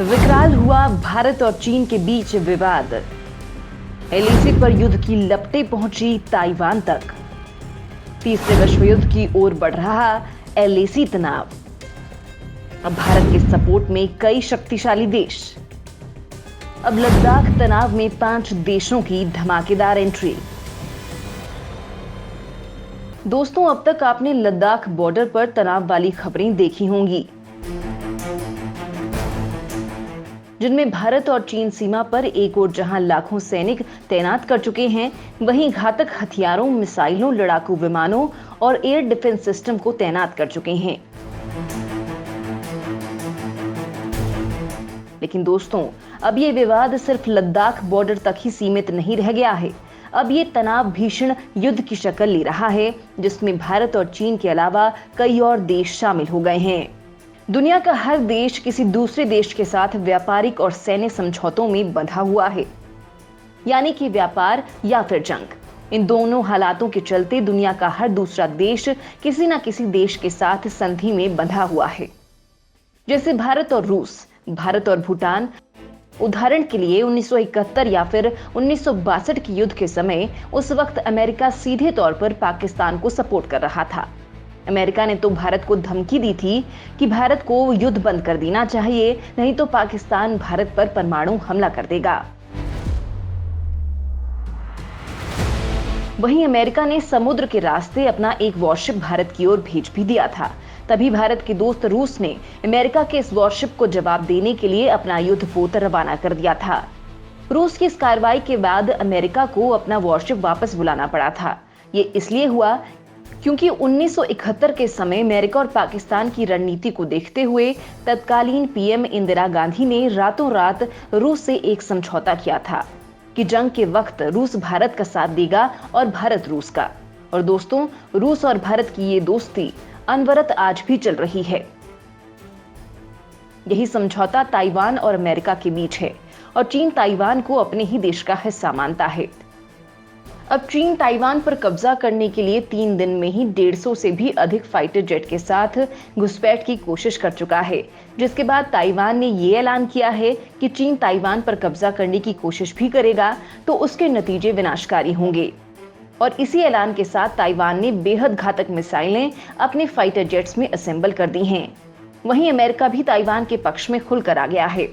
विकराल हुआ भारत और चीन के बीच विवाद। एलएसी पर युद्ध की लपटें पहुंची ताइवान तक। तीसरे विश्व युद्ध की ओर बढ़ रहा एलएसी तनाव। अब भारत के सपोर्ट में कई शक्तिशाली देश। अब लद्दाख तनाव में 5 देशों की धमाकेदार एंट्री। दोस्तों, अब तक आपने लद्दाख बॉर्डर पर तनाव वाली खबरें देखी होंगी, जिनमें भारत और चीन सीमा पर एक ओर जहां लाखों सैनिक तैनात कर चुके हैं, वहीं घातक हथियारों, मिसाइलों, लड़ाकू विमानों और एयर डिफेंस सिस्टम को तैनात कर चुके हैं। लेकिन दोस्तों, अब ये विवाद सिर्फ लद्दाख बॉर्डर तक ही सीमित नहीं रह गया है। अब ये तनाव भीषण युद्ध की शक्ल ले रहा है, जिसमें भारत और चीन के अलावा कई और देश शामिल हो गए हैं। दुनिया का हर देश किसी दूसरे देश के साथ व्यापारिक और सैन्य समझौतों में बंधा हुआ है, यानी कि व्यापार या फिर जंग। इन दोनों हालातों के चलते दुनिया का हर दूसरा देश किसी न किसी देश के साथ संधि में बंधा हुआ है। जैसे भारत और रूस, भारत और भूटान। उदाहरण के लिए 1971 या फिर 1962 के युद्ध के समय उस वक्त अमेरिका सीधे तौर पर पाकिस्तान को सपोर्ट कर रहा था। अमेरिका ने तो भारत को धमकी दी थी कि भारत को युद्ध बंद कर देना चाहिए, नहीं तो पाकिस्तान भारत पर परमाणु हमला कर देगा। वहीं अमेरिका ने समुद्र के रास्ते अपना एक वॉरशिप भारत की ओर भेज भी दिया था। तभी भारत के दोस्त रूस ने अमेरिका के इस वॉरशिप को जवाब देने के लिए अपना युद्धपोत रवाना कर दिया था। रूस की इस कार्रवाई के बाद अमेरिका को अपना वॉरशिप वापस बुलाना पड़ा था। ये इसलिए हुआ क्योंकि 1971 के समय अमेरिका और पाकिस्तान की रणनीति को देखते हुए तत्कालीन पीएम इंदिरा गांधी ने रातों रात रूस से एक समझौता किया था कि जंग के वक्त रूस भारत का साथ देगा और भारत रूस का। और दोस्तों, रूस और भारत की ये दोस्ती अनवरत आज भी चल रही है। यही समझौता ताइवान और अमेरिका के बीच है और चीन ताइवान को अपने ही देश का हिस्सा मानता है। अब चीन ताइवान पर कब्जा करने के लिए 3 दिन में ही 150 से भी अधिक फाइटर जेट के साथ घुसपैठ की कोशिश कर चुका है, जिसके बाद ताइवान ने ये ऐलान किया है कि चीन ताइवान पर कब्जा करने की कोशिश भी करेगा तो उसके नतीजे विनाशकारी होंगे। और इसी ऐलान के साथ ताइवान ने बेहद घातक मिसाइलें अपने फाइटर जेट्स में असेंबल कर दी हैं। वहीं अमेरिका भी ताइवान के पक्ष में खुलकर आ गया है।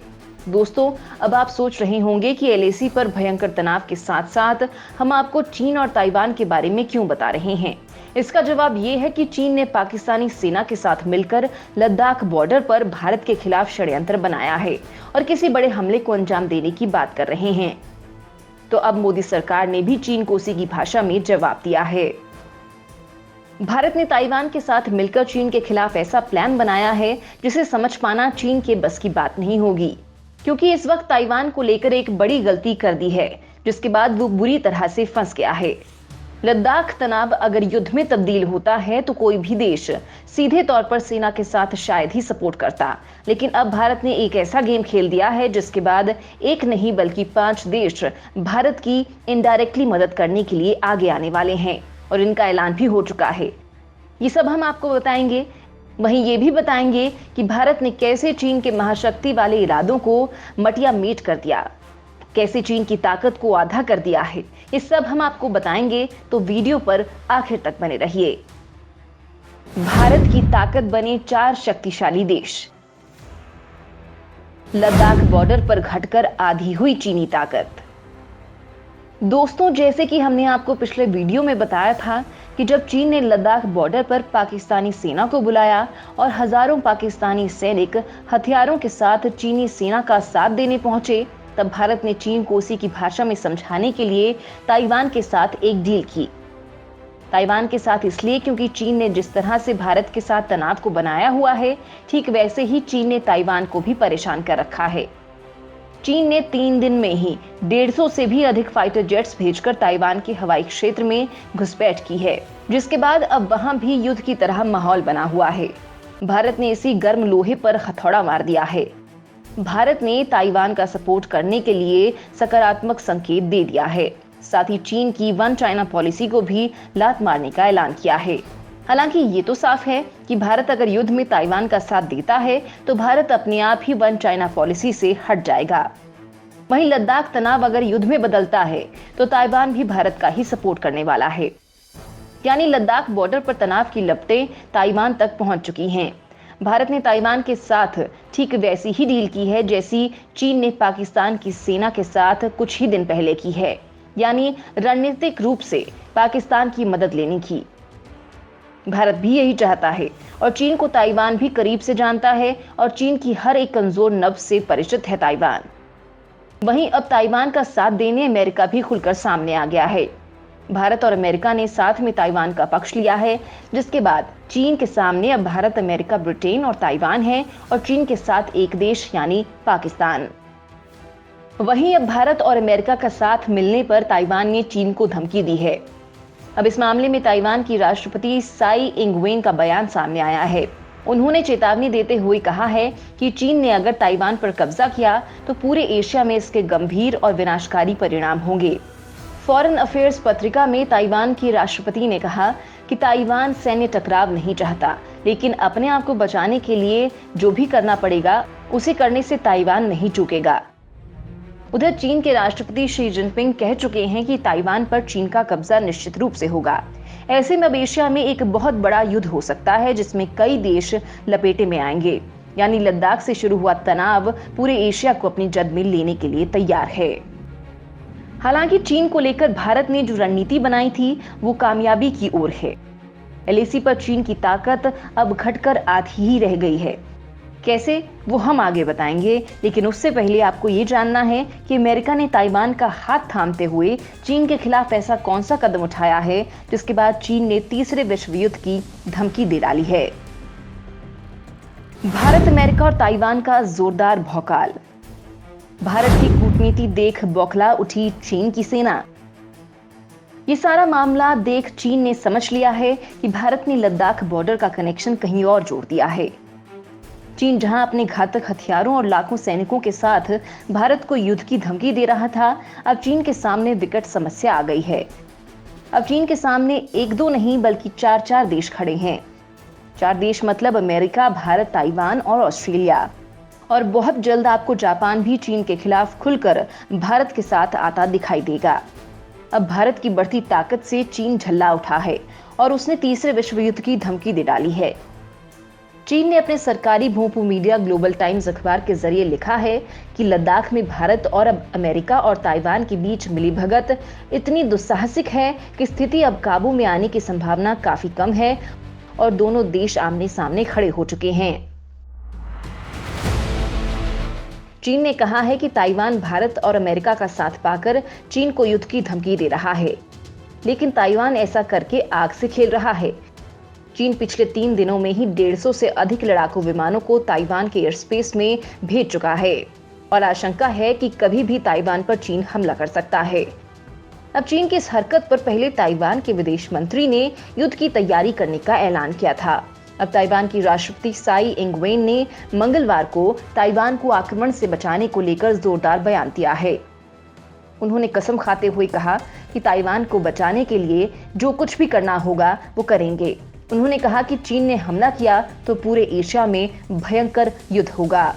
दोस्तों, अब आप सोच रहे होंगे कि एलएसी पर भयंकर तनाव के साथ साथ हम आपको चीन और ताइवान के बारे में क्यों बता रहे हैं। इसका जवाब ये है कि चीन ने पाकिस्तानी सेना के साथ मिलकर लद्दाख बॉर्डर पर भारत के खिलाफ षड्यंत्र बनाया है और किसी बड़े हमले को अंजाम देने की बात कर रहे हैं। तो अब मोदी सरकार ने भी चीन को उसी की भाषा में जवाब दिया है। भारत ने ताइवान के साथ मिलकर चीन के खिलाफ ऐसा प्लान बनाया है जिसे समझ पाना चीन के बस की बात नहीं होगी, क्योंकि इस वक्त ताइवान को लेकर एक बड़ी गलती कर दी है, जिसके बाद वो बुरी तरह से फंस गया है। लद्दाख तनाव अगर युद्ध में तब्दील होता है तो कोई भी देश सीधे तौर पर सेना के साथ शायद ही सपोर्ट करता, लेकिन अब भारत ने एक ऐसा गेम खेल दिया है जिसके बाद एक नहीं बल्कि 5 देश भारत की इनडायरेक्टली मदद करने के लिए आगे आने वाले हैं और इनका ऐलान भी हो चुका है। ये सब हम आपको बताएंगे। वहीं ये भी बताएंगे कि भारत ने कैसे चीन के महाशक्ति वाले इरादों को मटिया मेट कर दिया, कैसे चीन की ताकत को आधा कर दिया है। ये सब हम आपको बताएंगे, तो वीडियो पर आखिर तक बने रहिए। भारत की ताकत बने 4 शक्तिशाली देश। लद्दाख बॉर्डर पर घटकर आधी हुई चीनी ताकत। दोस्तों, जैसे कि हमने आपको पिछले वीडियो में बताया था कि जब चीन ने लद्दाख बॉर्डर पर पाकिस्तानी सेना को बुलाया और हजारों पाकिस्तानी सैनिक हथियारों के साथ चीनी सेना का साथ देने पहुंचे, तब भारत ने चीन को उसी की भाषा में समझाने के लिए ताइवान के साथ एक डील की। ताइवान के साथ इसलिए क्योंकि चीन ने जिस तरह से भारत के साथ तनाव को बनाया हुआ है, ठीक वैसे ही चीन ने ताइवान को भी परेशान कर रखा है। चीन ने 3 दिन में ही 150 से भी अधिक फाइटर जेट्स भेजकर ताइवान के हवाई क्षेत्र में घुसपैठ की है, जिसके बाद अब वहां भी युद्ध की तरह माहौल बना हुआ है। भारत ने इसी गर्म लोहे पर हथौड़ा मार दिया है। भारत ने ताइवान का सपोर्ट करने के लिए सकारात्मक संकेत दे दिया है। साथ ही चीन की वन चाइना पॉलिसी को भी लात मारने का ऐलान किया है। हालांकि ये तो साफ है कि भारत अगर युद्ध में ताइवान का साथ देता है तो भारत अपने आप ही वन चाइना पॉलिसी से हट जाएगा। वहीं लद्दाख तनाव अगर युद्ध में बदलता है तो ताइवान भी भारत का ही सपोर्ट करने वाला है। यानी लद्दाख बॉर्डर पर तनाव की लपटें ताइवान तक पहुंच चुकी हैं। भारत ने ताइवान के साथ ठीक वैसी ही डील की है जैसी चीन ने पाकिस्तान की सेना के साथ कुछ ही दिन पहले की है, यानी रणनीतिक रूप से पाकिस्तान की मदद लेने की। भारत भी यही चाहता है और चीन को ताइवान भी करीब से जानता है और चीन की हर एक कमजोर नब्ज से परिचित है ताइवान। वहीं अब ताइवान का साथ देने अमेरिका भी खुलकर सामने आ गया है। भारत और अमेरिका ने साथ में ताइवान का पक्ष लिया है, जिसके बाद चीन के सामने अब भारत, अमेरिका, ब्रिटेन और ताइवान है और चीन के साथ एक देश यानी पाकिस्तान। वहीं अब भारत और अमेरिका का साथ मिलने पर ताइवान ने चीन को धमकी दी है। अब इस मामले में ताइवान की राष्ट्रपति साई इंगवेन का बयान सामने आया है। उन्होंने चेतावनी देते हुए कहा है कि चीन ने अगर ताइवान पर कब्जा किया तो पूरे एशिया में इसके गंभीर और विनाशकारी परिणाम होंगे। फॉरेन अफेयर्स पत्रिका में ताइवान के राष्ट्रपति ने कहा कि ताइवान सैन्य टकराव नहीं चाहता, लेकिन अपने आप को बचाने के लिए जो भी करना पड़ेगा उसे करने से ताइवान नहीं चूकेगा। उधर चीन के राष्ट्रपति शी जिनपिंग कह चुके हैं कि ताइवान पर चीन का कब्जा निश्चित रूप से होगा। ऐसे में अब एशिया में एक बहुत बड़ा युद्ध हो सकता है जिसमें कई देश लपेटे में आएंगे। यानी लद्दाख से शुरू हुआ तनाव पूरे एशिया को अपनी जद में लेने के लिए तैयार है। हालांकि चीन को लेकर भारत ने जो रणनीति बनाई थी वो कामयाबी की ओर है। एलएसी पर चीन की ताकत अब घटकर आधी ही रह गई है। कैसे, वो हम आगे बताएंगे, लेकिन उससे पहले आपको ये जानना है कि अमेरिका ने ताइवान का हाथ थामते हुए चीन के खिलाफ ऐसा कौन सा कदम उठाया है जिसके बाद चीन ने तीसरे विश्व युद्ध की धमकी दे डाली है। भारत, अमेरिका और ताइवान का जोरदार भौकाल। भारत की कूटनीति देख बौखला उठी चीन की सेना। ये सारा मामला देख चीन ने समझ लिया है कि भारत ने लद्दाख बॉर्डर का कनेक्शन कहीं और जोड़ दिया है। चीन जहां अपने घातक हथियारों और लाखों सैनिकों के साथ भारत को युद्ध की धमकी दे रहा था, अब चीन के सामने विकट समस्या आ गई है। अब चीन के सामने एक दो नहीं बल्कि चार देश खड़े हैं। 4 देश मतलब अमेरिका, भारत, ताइवान और ऑस्ट्रेलिया। और बहुत जल्द आपको जापान भी चीन के खिलाफ खुलकर भारत के साथ आता दिखाई देगा। अब भारत की बढ़ती ताकत से चीन झल्ला उठा है और उसने तीसरे विश्व युद्ध की धमकी दे डाली है। चीन ने अपने सरकारी भोंपू मीडिया ग्लोबल टाइम्स अखबार के जरिए लिखा है कि लद्दाख में भारत और अब अमेरिका और ताइवान के बीच मिलीभगत इतनी दुस्साहसिक है कि स्थिति अब काबू में आने की संभावना काफी कम है और दोनों देश आमने सामने खड़े हो चुके हैं। चीन ने कहा है कि ताइवान भारत और अमेरिका का साथ पाकर चीन को युद्ध की धमकी दे रहा है, लेकिन ताइवान ऐसा करके आग से खेल रहा है। चीन पिछले 3 दिनों में ही 150 से अधिक लड़ाकू विमानों को ताइवान के एयरस्पेस में भेज चुका है और आशंका है कि कभी भी ताइवान पर चीन हमला कर सकता है। अब चीन की इस हरकत पर पहले ताइवान के विदेश मंत्री ने युद्ध की तैयारी करने का ऐलान किया था। अब ताइवान की राष्ट्रपति साई इंगवेन ने मंगलवार को ताइवान को आक्रमण से बचाने को लेकर जोरदार बयान दिया है। उन्होंने कसम खाते हुए कहा कि ताइवान को बचाने के लिए जो कुछ भी करना होगा वो करेंगे। उन्होंने कहा कि चीन ने हमला किया तो पूरे एशिया में भयंकर युद्ध होगा।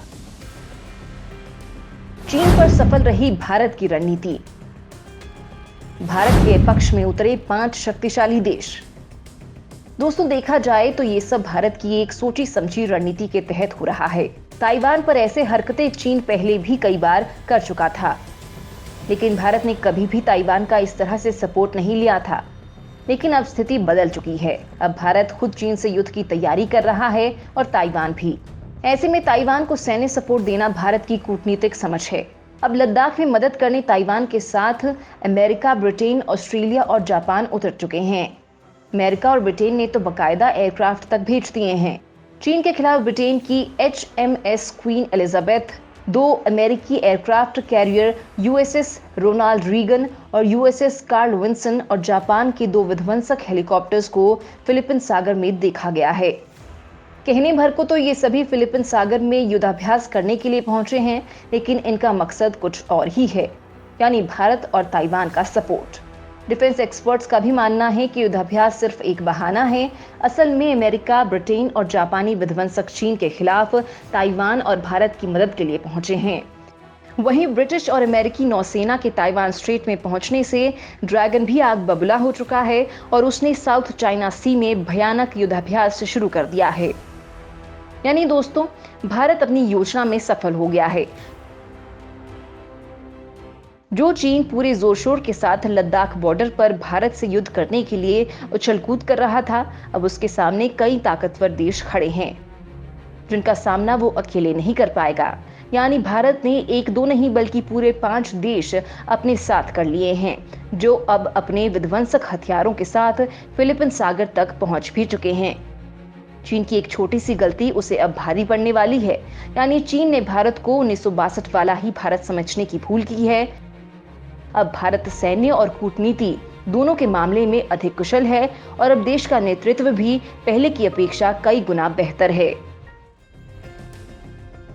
चीन पर सफल रही भारत की रणनीति। भारत के पक्ष में उतरे 5 शक्तिशाली देश। दोस्तों, देखा जाए तो ये सब भारत की एक सोची समझी रणनीति के तहत हो रहा है। ताइवान पर ऐसे हरकतें चीन पहले भी कई बार कर चुका था, लेकिन भारत ने कभी भी ताइवान का इस तरह से सपोर्ट नहीं लिया था। लेकिन अब स्थिति बदल चुकी है। अब भारत खुद चीन से युद्ध की तैयारी कर रहा है और ताइवान भी। ऐसे में ताइवान को सैन्य सपोर्ट देना भारत की कूटनीतिक समझ है। अब लद्दाख में मदद करने ताइवान के साथ अमेरिका, ब्रिटेन, ऑस्ट्रेलिया और जापान उतर चुके हैं। अमेरिका और ब्रिटेन ने तो बाकायदा एयरक्राफ्ट तक भेज दिए हैं। चीन के खिलाफ ब्रिटेन की HMS क्वीन एलिजाबेथ, 2 अमेरिकी aircraft carrier USS Ronald Reagan और USS कार्ल विंसन और जापान के 2 विध्वंसक हेलीकॉप्टर्स को फिलीपींस सागर में देखा गया है। कहने भर को तो ये सभी फिलीपींस सागर में युद्धाभ्यास करने के लिए पहुंचे हैं, लेकिन इनका मकसद कुछ और ही है, यानी भारत और ताइवान का सपोर्ट। डिफेंस एक्सपर्ट्स का भी मानना है कि युद्धाभ्यास सिर्फ एक बहाना है। असल में अमेरिका, ब्रिटेन और जापानी विध्वंसक चीन के खिलाफ ताइवान और भारत की मदद के लिए पहुंचे हैं। वहीं ब्रिटिश और अमेरिकी नौसेना के ताइवान स्ट्रेट में पहुंचने से ड्रैगन भी आग बबूला हो चुका है और उसने साउथ चाइना सी में भयानक युद्धाभ्यास शुरू कर दिया है। यानी दोस्तों, भारत अपनी योजना में सफल हो गया है। जो चीन पूरे जोर शोर के साथ लद्दाख बॉर्डर पर भारत से युद्ध करने के लिए उछल कूद कर रहा था, अब उसके सामने कई ताकतवर देश खड़े हैं जिनका सामना वो अकेले नहीं कर पाएगा। यानी भारत ने एक दो नहीं बल्कि पूरे 5 देश अपने साथ कर लिए हैं, जो अब अपने विध्वंसक हथियारों के साथ फिलिपीन सागर तक पहुंच भी चुके हैं। चीन की एक छोटी सी गलती उसे अब भारी पड़ने वाली है। यानी चीन ने भारत को 1962 वाला ही भारत समझने की भूल की है। अब भारत सैन्य और कूटनीति दोनों के मामले में अधिक कुशल है और अब देश का नेतृत्व भी पहले की अपेक्षा कई गुना बेहतर है।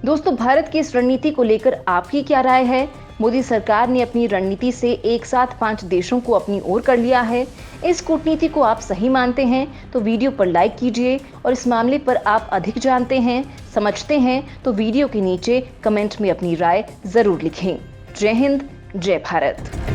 दोस्तों, भारत की इस रणनीति को लेकर आपकी क्या राय है? मोदी सरकार ने अपनी रणनीति से एक साथ 5 देशों को अपनी ओर कर लिया है। इस कूटनीति को आप सही मानते हैं तो वीडियो पर लाइक कीजिए, और इस मामले पर आप अधिक जानते हैं, समझते हैं तो वीडियो के नीचे कमेंट में अपनी राय जरूर लिखें। जय हिंद, जय भारत।